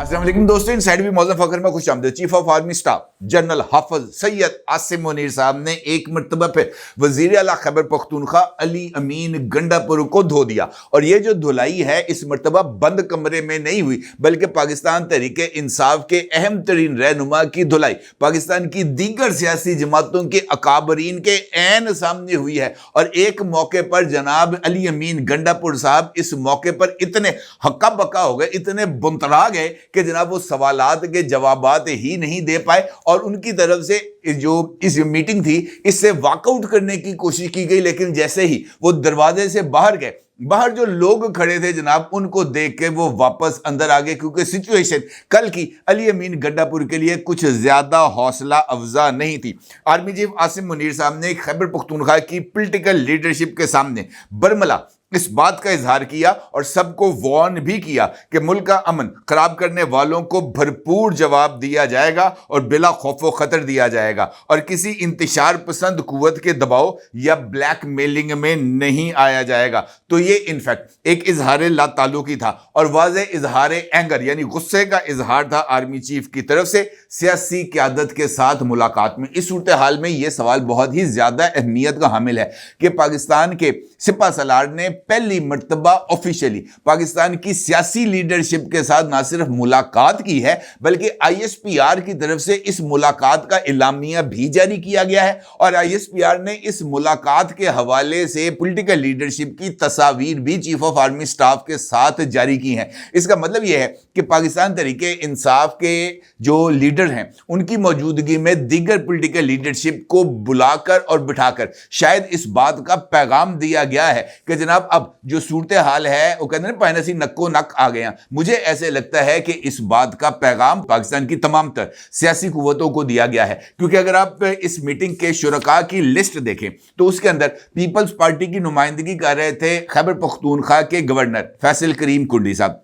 अस्सलाम वालेकुम दोस्तों, इनसाइड भी मौजूद फखर में खुश आमदीद। Chief of army staff general Hafiz Syed Asim Munir sahab ने एक मरतबा फिर वजीर आला खैबर पख्तूनख्वा अली अमीन गंडापुर को धो दिया। और ये जो धुलाई है इस मरतबा बंद कमरे में नहीं हुई, बल्कि पाकिस्तान तहरीक इंसाफ के अहम तरीन रहनुमा की धुलाई पाकिस्तान की दीगर सियासी जमातों के अकाबरीन के ऐन सामने हुई है। और एक मौके पर जनाब अली अमीन गंडापुर साहब इस मौके पर इतने हक्का बक्का हो गए, इतने बुनतरा गए कि जनाब वो सवालात के जवाबात ही नहीं दे पाए। और उनकी तरफ से जो इस मीटिंग थी इससे वॉकआउट करने की कोशिश की गई, लेकिन जैसे ही वो दरवाजे से बाहर गए, बाहर जो लोग खड़े थे जनाब उनको देख के वो वापस अंदर आ गए, क्योंकि सिचुएशन कल की अली अमीन गंडापुर के लिए कुछ ज्यादा हौसला अफजा नहीं थी। आर्मी चीफ आसिम मुनीर साहब ने खैबर पख्तूनख्वा की पॉलिटिकल लीडरशिप के सामने बरमला इस बात का इजहार किया और सबको वार्न भी किया कि मुल्क का अमन खराब करने वालों को भरपूर जवाब दिया जाएगा और बिला खौफो खतर दिया जाएगा, और किसी इंतशार पसंद कुव्वत के दबाव या ब्लैक मेलिंग में नहीं आया जाएगा। तो ये इनफैक्ट एक इजहार लाताल्लुकी था और वाज़े इजहार एंगर यानी गुस्से का इजहार था आर्मी चीफ की तरफ से सियासी क़यादत के साथ मुलाकात में। इस सूरत हाल में यह सवाल बहुत ही ज्यादा अहमियत का हामिल है कि पाकिस्तान के सिपा सलार ने पहली मर्तबा ऑफिशियली पाकिस्तान की सियासी लीडरशिप के साथ ना सिर्फ मुलाकात की है, बल्कि ISPR की तरफ से इस मुलाकात का इलामिया भी जारी किया गया है। और ISPR ने इस मुलाकात के हवाले से पॉलिटिकल लीडरशिप की तस्वीर भी चीफ ऑफ आर्मी स्टाफ के साथ जारी की हैं। इसका मतलब यह है कि पाकिस्तान तहरीके इंसाफ के जो लीडर हैं उनकी मौजूदगी में दीगर पॉलिटिकल लीडरशिप को बुलाकर और बिठाकर शायद इस बात का पैगाम दिया गया है कि जनाब अब जो सूरत हाल है वो कहते हैं पायनसी नक्को नक आ गया। मुझे ऐसे लगता है कि इस बात का पैगाम पाकिस्तान की तमाम तर सियासी कुव्वतों को दिया गया है, क्योंकि अगर आप इस मीटिंग के शुरका की लिस्ट देखें तो उसके अंदर पीपल्स पार्टी की नुमाइंदगी कर रहे थे खैबर पख्तूनख्वा के गवर्नर फैसल करीम कुंडी साहब,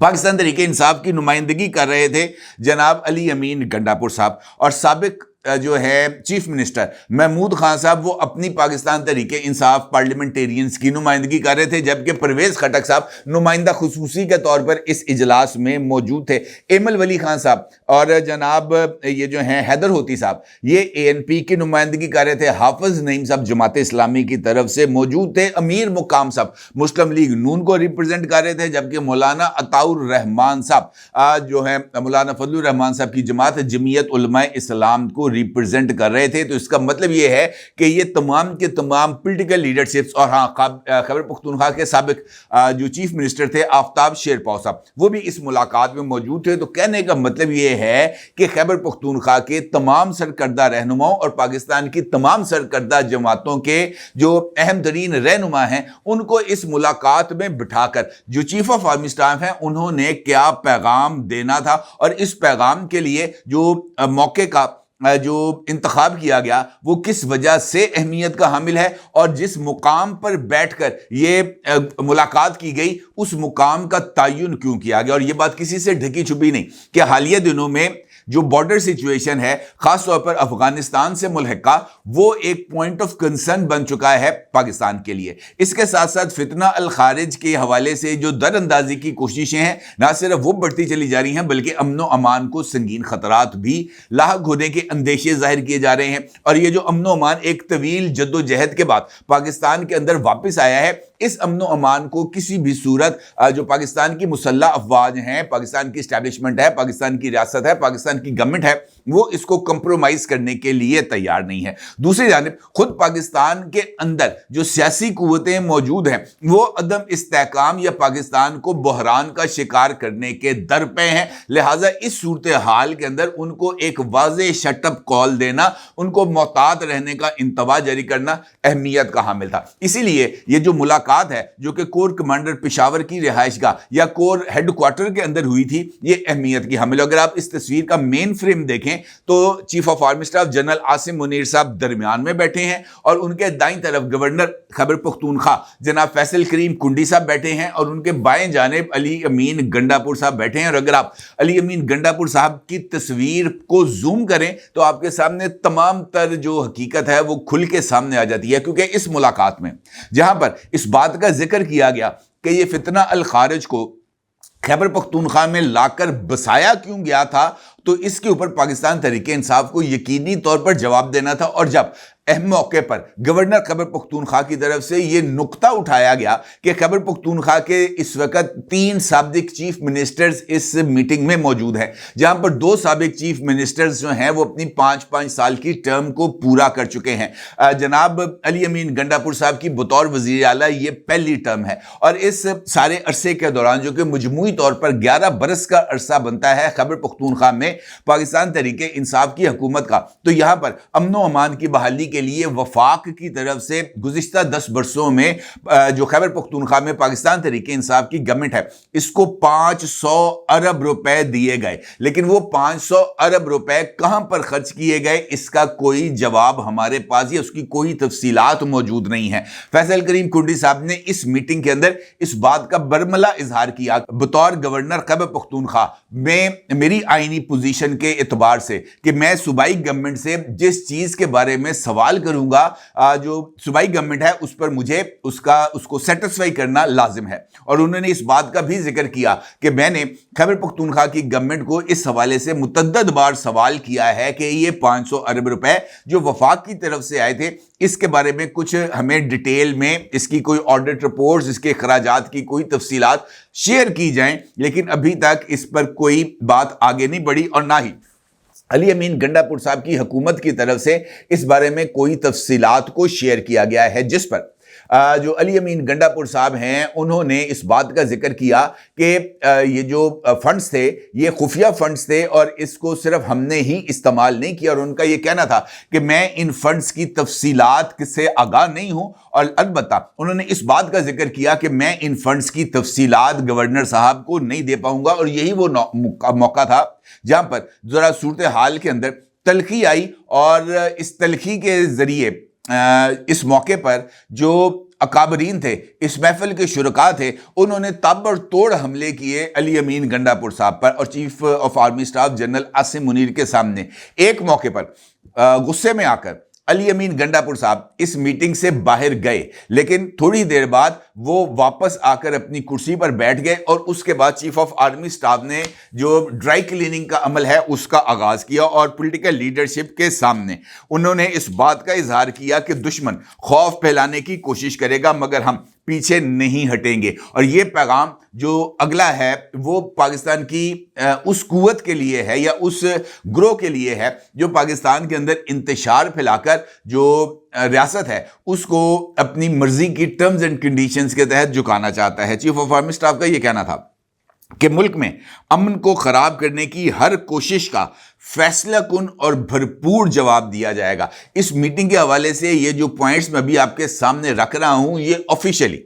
पाकिस्तान तहरीक इंसाफ की नुमाइंदगी कर रहे थे जनाब अली अमीन गंडापुर साहब, और साबिक जो है चीफ मिनिस्टर महमूद खान साहब वो अपनी पाकिस्तान तहरीके इंसाफ पार्लियामेंटेरियंस की नुमाइंदगी कर रहे थे, जबकि परवेज खटक साहब नुमाइंदा खुसूसी के तौर पर इस इजलास में मौजूद थे। एमल वली खान साहब और जनाब ये जो हैं हैदर होती साहब ये ANP की नुमाइंदगी कर रहे थे। हाफिज नईम साहब जमात इस्लामी की तरफ से मौजूद थे। अमीर मुकाम साहब मुस्लिम लीग नून को रिप्रेजेंट कर रहे थे, जबकि मौलाना अताउर रहमान साहब जो है मौलाना फजलुर रहमान साहब की जमात जमीयत उलमाए इस्लाम को रिप्रेजेंट कर रहे थे। तो इसका मतलब यह है कि ये तमाम के तमाम पॉलिटिकल लीडरशिप्स और हाँ खैबर पख्तूनख्वा के साबिक जो चीफ मिनिस्टर थे आफ्ताब शेरपाव साहब वो भी इस मुलाकात में मौजूद थे। तो कहने का मतलब यह है कि खैबर पख्तूनख्वा के तमाम सरकर्दा रहनुमाओं और पाकिस्तान की तमाम सरकर्दा जमातों के जो अहम तरीन रहनुमा हैं उनको इस मुलाकात में बिठाकर जो चीफ ऑफ आर्मी स्टाफ हैं उन्होंने क्या पैगाम देना था, और इस पैगाम के लिए जो मौके का जो इंतखाब किया गया वो किस वजह से अहमियत का हामिल है, और जिस मुकाम पर बैठकर ये मुलाकात की गई उस मुकाम का तयन क्यों किया गया। और ये बात किसी से ढकी छुपी नहीं कि हालिया दिनों में जो बॉर्डर सिचुएशन है खास तौर पर अफगानिस्तान से मुल्हिका वो एक पॉइंट ऑफ कंसर्न बन चुका है पाकिस्तान के लिए। इसके साथ साथ फितना अल खारिज के हवाले से जो दरअंदाजी की कोशिशें हैं ना सिर्फ वो बढ़ती चली जा रही हैं, बल्कि अमन व अमान को संगीन खतरात भी लाहक होने के अंदेशे जाहिर किए जा रहे हैं। और ये जो अमन व अमान एक तवील जद्दोजहद के बाद पाकिस्तान के अंदर वापस आया है, इस अमन व अमान को किसी भी सूरत जो पाकिस्तान की मुसल्लह अफवाज हैं, पाकिस्तान की एस्टैब्लिशमेंट है, पाकिस्तान की रियासत है, पाकिस्तान की गवर्नमेंट है, वो इसको कंप्रोमाइज करने के लिए तैयार नहीं है। दूसरी जानिब खुद पाकिस्तान के अंदर जो सियासी कुव्वतें मौजूद हैं वो अदम इस्तेहकाम या पाकिस्तान को बहरान का शिकार करने के दर पे हैं। लिहाजा इस सूरत हाल के अंदर उनको एक वाज़े शटअप कॉल देना, उनको मोहतात रहने का इंतबा जारी करना अहमियत का हामिल था। इसीलिए ये जो मुलाकात है जो कि कोर कमांडर पेशावर की रिहाइशगाह या कोर हेडक्वार्टर के अंदर हुई थी ये अहमियत की हामिल। अगर आप इस तस्वीर का मेन फ्रेम देखें तो chief of army staff general Asim Munir साहब दरमियान में बैठे हैं और उनके दाईं तरफ गवर्नर खैबर पख्तूनख्वा जनाब फैसल करीम कुंडी साहब बैठे हैं और उनके बाएं जानिब अली अमीन गंडापुर साहब बैठे हैं। और अगर आप अली अमीन गंडापुर साहब की तस्वीर को जूम करें तो आपके सामने तमाम तर जो हकीकत है वो खुल के सामने आ जाती है, क्योंकि इस मुलाकात में जहां पर इस बात का जिक्र किया गया कि ये फितना अल खारिज को खैबर पख्तूनख्वा में लाकर बसाया क्यों गया था, तो इसके ऊपर पाकिस्तान तहरीक इंसाफ को यकीनी तौर पर जवाब देना था। और जब अहम मौके पर गवर्नर खैबर पख्तूनख्वा की तरफ से यह नुक्ता उठाया गया कि खैबर पख्तूनख्वा के इस वक्त 3 साबिक चीफ मिनिस्टर्स इस मीटिंग में मौजूद हैं, जहां पर 2 साबिक चीफ मिनिस्टर्स जो हैं वो अपनी 5-5 साल की टर्म को पूरा कर चुके हैं। जनाब अली अमीन गंडापुर साहब की बतौर वजीर आला ये पहली टर्म है, और इस सारे अरसे के दौरान, जो कि मजमूई तौर पर 11 बरस का अरसा बनता है खैबर पख्तूनख्वा में पाकिस्तान तहरीक इंसाफ की हुकूमत का, तो यहां पर अमन अमान की बहाली के लिए वफाक की तरफ से गुज़िश्ता 10 बरसों में जो खैबर पख्तूनख्वा में पाकिस्तान तहरीक इंसाफ की गवर्नमेंट है, इसको 500 अरब रुपए दिए गए। लेकिन वो 500 अरब रुपए कहां पर खर्च किए गए, इसका कोई जवाब हमारे पास या उसकी कोई तफसीलात मौजूद नहीं है। फैसल करीम कुंडी साहब ने इस मीटिंग के अंदर इस बात का बरमला इजहार किया, बतौर गवर्नर खैबर पख्तूनख्वा में मेरी आईनी पोजीशन के एतबार से, कि मैं सूबाई गवर्नमेंट से जिस चीज के बारे में सवाल करूंगा, जो सूबाई गवर्नमेंट है उस पर मुझे उसको सेटिस्फाई करना लाजिम है। और उन्होंने इस बात का भी जिक्र किया कि मैंने खैबर पख्तूनख्वा की गवर्नमेंट को इस हवाले से मुतअद्दिद बार सवाल किया है कि ये 500 अरब रुपए जो वफाक की तरफ से आए थे, इसके बारे में कुछ हमें डिटेल में इसकी कोई ऑडिट रिपोर्ट्स, इसके खराजात की कोई तफसीलात शेयर की जाएं। लेकिन अभी तक इस पर कोई बात आगे नहीं बढ़ी, और ना ही अली अमीन गंडापुर साहब की हुकूमत की तरफ से इस बारे में कोई तफसीलात को शेयर किया गया है, जिस पर जो अली अमीन गंडापुर साहब हैं उन्होंने इस बात का जिक्र किया कि ये जो फंड्स थे ये खुफिया फंड्स थे और इसको सिर्फ हमने ही इस्तेमाल नहीं किया। और उनका ये कहना था कि मैं इन फंड्स की तफसीलात से आगाह नहीं हूं, और अलबत्ता उन्होंने इस बात का जिक्र किया कि मैं इन फंड्स की तफसीलात गवर्नर साहब को नहीं दे पाऊंगा। और यही वो मौका था जहां पर जरा सूरत हाल के अंदर तलखी आई, और इस तलखी के जरिए इस मौके पर जो अकाबरीन थे, इस महफिल के शुरका थे, उन्होंने ताबड़तोड़ हमले किए अली अमीन गंडापुर साहब पर और chief of army staff general Asim Munir के सामने। एक मौके पर गुस्से में आकर अली अमीन गंडापुर साहब इस मीटिंग से बाहर गए, लेकिन थोड़ी देर बाद वो वापस आकर अपनी कुर्सी पर बैठ गए, और उसके बाद चीफ ऑफ आर्मी स्टाफ ने जो ड्राई क्लीनिंग का अमल है उसका आगाज किया, और पॉलिटिकल लीडरशिप के सामने उन्होंने इस बात का इजहार किया कि दुश्मन खौफ फैलाने की कोशिश करेगा मगर हम पीछे नहीं हटेंगे। और ये पैगाम जो अगला है वो पाकिस्तान की उस कुव्वत के लिए है या उस ग्रोह के लिए है जो पाकिस्तान के अंदर इंतशार फैलाकर जो रियासत है उसको अपनी मर्जी की टर्म्स एंड कंडीशंस के तहत झुकाना चाहता है। चीफ ऑफ आर्मी स्टाफ का ये कहना था कि मुल्क में अमन को खराब करने की हर कोशिश का फैसला कुन और भरपूर जवाब दिया जाएगा। इस मीटिंग के हवाले से ये जो पॉइंट्स मैं अभी आपके सामने रख रहा हूं, ये ऑफिशियली,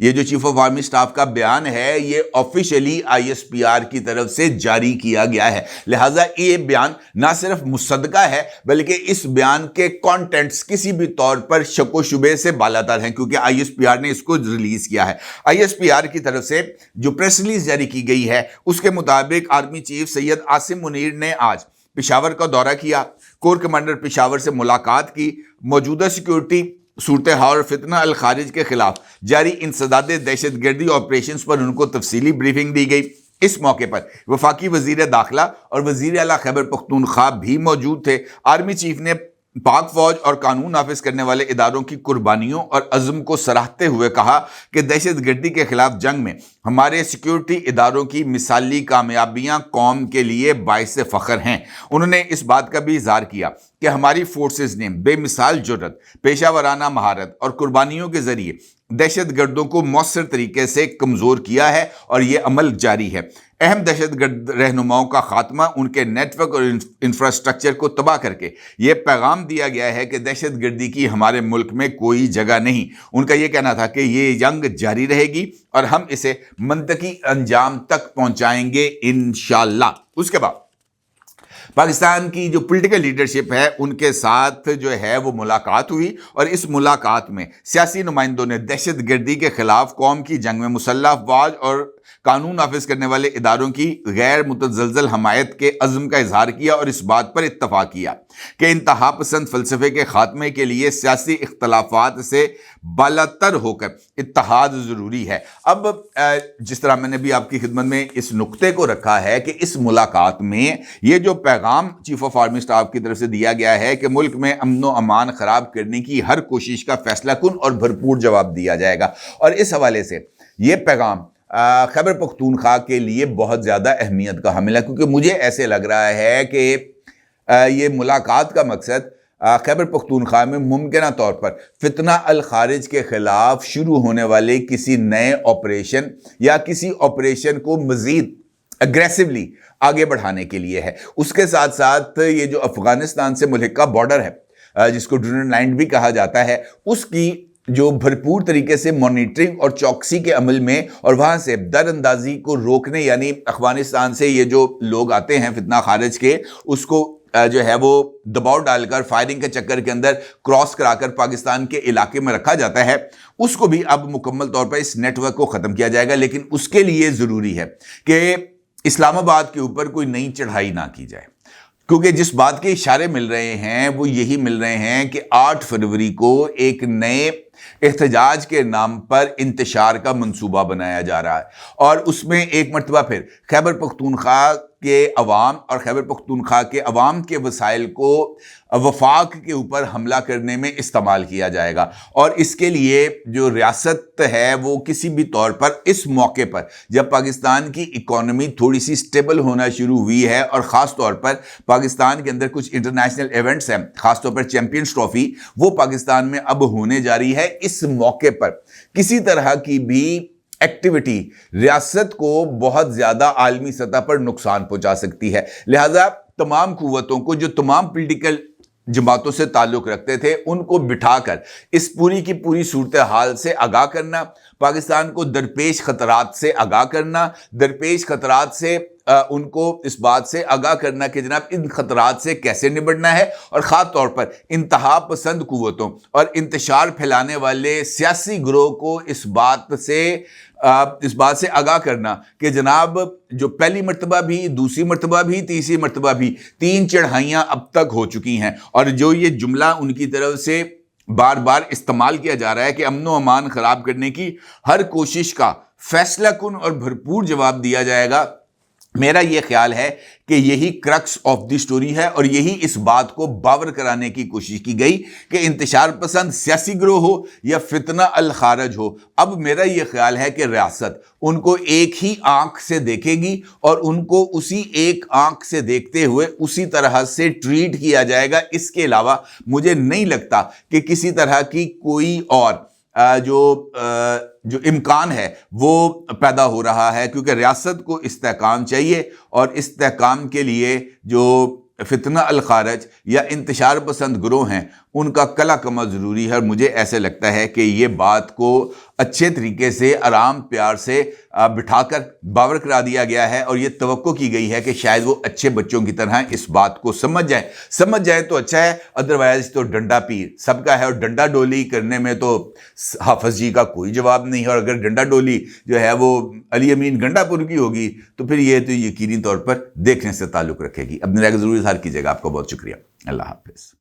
ये जो चीफ ऑफ आर्मी स्टाफ का बयान है ये ऑफिशियली आईएसपीआर की तरफ से जारी किया गया है। लिहाजा ये बयान ना सिर्फ मुसद्दका है बल्कि इस बयान के कंटेंट्स किसी भी तौर पर शक शुबे से बालातर हैं, क्योंकि आईएसपीआर ने इसको रिलीज किया है। आईएसपीआर की तरफ से जो प्रेस रिलीज जारी की गई है उसके मुताबिक आर्मी चीफ सैयद आसिम मुनीर ने आज पेशावर का दौरा किया, कोर कमांडर पेशावर से मुलाकात की, मौजूदा सिक्योरिटी सूरत हाल और फितना अल खारिज के खिलाफ जारी इंसदाद दहशतगर्दी ऑपरेशंस पर उनको तफसीली ब्रीफिंग दी गई। इस मौके पर वफाकी वजीर दाखिला और वजीर आला खैबर पख्तूनख्वा भी मौजूद थे। आर्मी चीफ ने पाक फौज और कानून नाफिज करने वाले इदारों की कुर्बानियों और अज़्म को सराहते हुए कहा कि दहशतगर्दी के खिलाफ जंग में हमारे सिक्योरिटी इदारों की मिसाली कामयाबियां कौम के लिए बाइस फ़ख्र हैं। उन्होंने इस बात का भी इज़हार किया कि हमारी फोर्सेस ने बेमिसाल जुर्रत, पेशावराना महारत और कुर्बानियों के जरिए दहशतगर्दों को मौसर तरीके से कमज़ोर किया है और ये अमल जारी है। अहम दहशतगर्द रहनुमाओं का खात्मा, उनके नेटवर्क और इंफ्रास्ट्रक्चर को तबाह करके ये पैगाम दिया गया है कि दहशतगर्दी की हमारे मुल्क में कोई जगह नहीं। उनका ये कहना था कि ये जंग जारी रहेगी और हम इसे मंतकी अंजाम तक पहुंचाएंगे इंशाअल्लाह। उसके बाद पाकिस्तान की जो पॉलिटिकल लीडरशिप है उनके साथ जो है वो मुलाकात हुई, और इस मुलाकात में सियासी नुमाइंदों ने दहशतगर्दी के खिलाफ कौम की जंग में मुसल्लह अफवाज और قانون نافذ کرنے والے اداروں کی غیر متزلزل حمایت کے عزم کا اظہار کیا اور اس بات پر اتفاق کیا کہ انتہا پسند فلسفے کے خاتمے کے لیے سیاسی اختلافات سے بالاتر ہو کر اتحاد ضروری ہے۔ اب جس طرح میں نے بھی آپ کی خدمت میں اس نقطے کو رکھا ہے کہ اس ملاقات میں یہ جو پیغام چیف آف آرمی سٹاف کی طرف سے دیا گیا ہے کہ ملک میں امن و امان خراب کرنے کی ہر کوشش کا فیصلہ کن اور بھرپور جواب دیا جائے گا، اور اس حوالے سے یہ پیغام خیبر پختونخوا کے لیے بہت زیادہ اہمیت کا حامل ہے، کیونکہ مجھے ایسے لگ رہا ہے کہ یہ ملاقات کا مقصد خیبر پختونخوا میں ممکنہ طور پر فتنہ الخارج کے خلاف شروع ہونے والے کسی نئے آپریشن یا کسی آپریشن کو مزید اگریسولی آگے بڑھانے کے لیے ہے۔ اس کے ساتھ ساتھ یہ جو افغانستان سے ملحقہ بارڈر ہے جس کو ڈونر لائن بھی کہا جاتا ہے، اس کی جو بھرپور طریقے سے مانیٹرنگ اور چوکسی کے عمل میں اور وہاں سے در اندازی کو روکنے، یعنی افغانستان سے یہ جو لوگ آتے ہیں فتنہ خارج کے، اس کو جو ہے وہ دباؤ ڈال کر فائرنگ کے چکر کے اندر کراس کرا کر پاکستان کے علاقے میں رکھا جاتا ہے، اس کو بھی اب مکمل طور پر اس نیٹ ورک کو ختم کیا جائے گا۔ لیکن اس کے لیے ضروری ہے کہ اسلام آباد کے اوپر کوئی نئی چڑھائی نہ کی جائے، کیونکہ جس بات کے اشارے مل رہے ہیں وہ یہی مل رہے ہیں کہ 8 فروری کو ایک نئے احتجاج کے نام پر انتشار کا منصوبہ بنایا جا رہا ہے، اور اس میں ایک مرتبہ پھر خیبر پختونخوا کے عوام اور خیبر پختونخوا کے عوام کے وسائل کو وفاق کے اوپر حملہ کرنے میں استعمال کیا جائے گا۔ اور اس کے لیے جو ریاست ہے وہ کسی بھی طور پر اس موقع پر جب پاکستان کی اکانومی تھوڑی سی سٹیبل ہونا شروع ہوئی ہے، اور خاص طور پر پاکستان کے اندر کچھ انٹرنیشنل ایونٹس ہیں، خاص طور پر چیمپئنز ٹرافی وہ پاکستان میں اب ہونے جا رہی ہے، اس موقع پر کسی طرح کی بھی ایکٹیویٹی ریاست کو بہت زیادہ عالمی سطح پر نقصان پہنچا سکتی ہے۔ لہٰذا تمام قوتوں کو جو تمام پولیٹیکل جماعتوں سے تعلق رکھتے تھے ان کو بٹھا کر اس پوری کی پوری صورتحال سے آگاہ کرنا، پاکستان کو درپیش خطرات سے آگاہ کرنا، درپیش خطرات سے ان کو اس بات سے آگاہ کرنا کہ جناب ان خطرات سے کیسے نبٹنا ہے، اور خاص طور پر انتہا پسند قوتوں اور انتشار پھیلانے والے سیاسی گروہ کو اس بات سے آگاہ کرنا کہ جناب جو پہلی مرتبہ بھی، دوسری مرتبہ بھی، تیسری مرتبہ بھی 3 چڑھائیاں اب تک ہو چکی ہیں، اور جو یہ جملہ ان کی طرف سے بار بار استعمال کیا جا رہا ہے کہ امن و امان خراب کرنے کی ہر کوشش کا فیصلہ کن اور بھرپور جواب دیا جائے گا، میرا یہ خیال ہے کہ یہی کرکس آف دی سٹوری ہے، اور یہی اس بات کو باور کرانے کی کوشش کی گئی کہ انتشار پسند سیاسی گروہ ہو یا فتنہ الخارج ہو، اب میرا یہ خیال ہے کہ ریاست ان کو ایک ہی آنکھ سے دیکھے گی، اور ان کو اسی ایک آنکھ سے دیکھتے ہوئے اسی طرح سے ٹریٹ کیا جائے گا۔ اس کے علاوہ مجھے نہیں لگتا کہ کسی طرح کی کوئی اور جو امکان ہے وہ پیدا ہو رہا ہے، کیونکہ ریاست کو استحکام چاہیے، اور استحکام کے لیے جو فتنہ الخارج یا انتشار پسند گروہ ہیں ان کا کلا کما ضروری ہے، اور مجھے ایسے لگتا ہے کہ یہ بات کو اچھے طریقے سے آرام پیار سے بٹھا کر باور کرا دیا گیا ہے، اور یہ توقع کی گئی ہے کہ شاید وہ اچھے بچوں کی طرح اس بات کو سمجھ جائیں تو اچھا ہے، ادروائز تو ڈنڈا پیر سب کا ہے، اور ڈنڈا ڈولی کرنے میں تو حافظ جی کا کوئی جواب نہیں ہے، اور اگر ڈنڈا ڈولی جو ہے وہ علی امین گنڈا پور کی ہوگی تو پھر یہ تو یقینی طور پر دیکھنے سے تعلق رکھے گی۔ اپنی رائے ضرور اظہار کیجیے گا۔ آپ کا بہت شکریہ۔ اللہ حافظ۔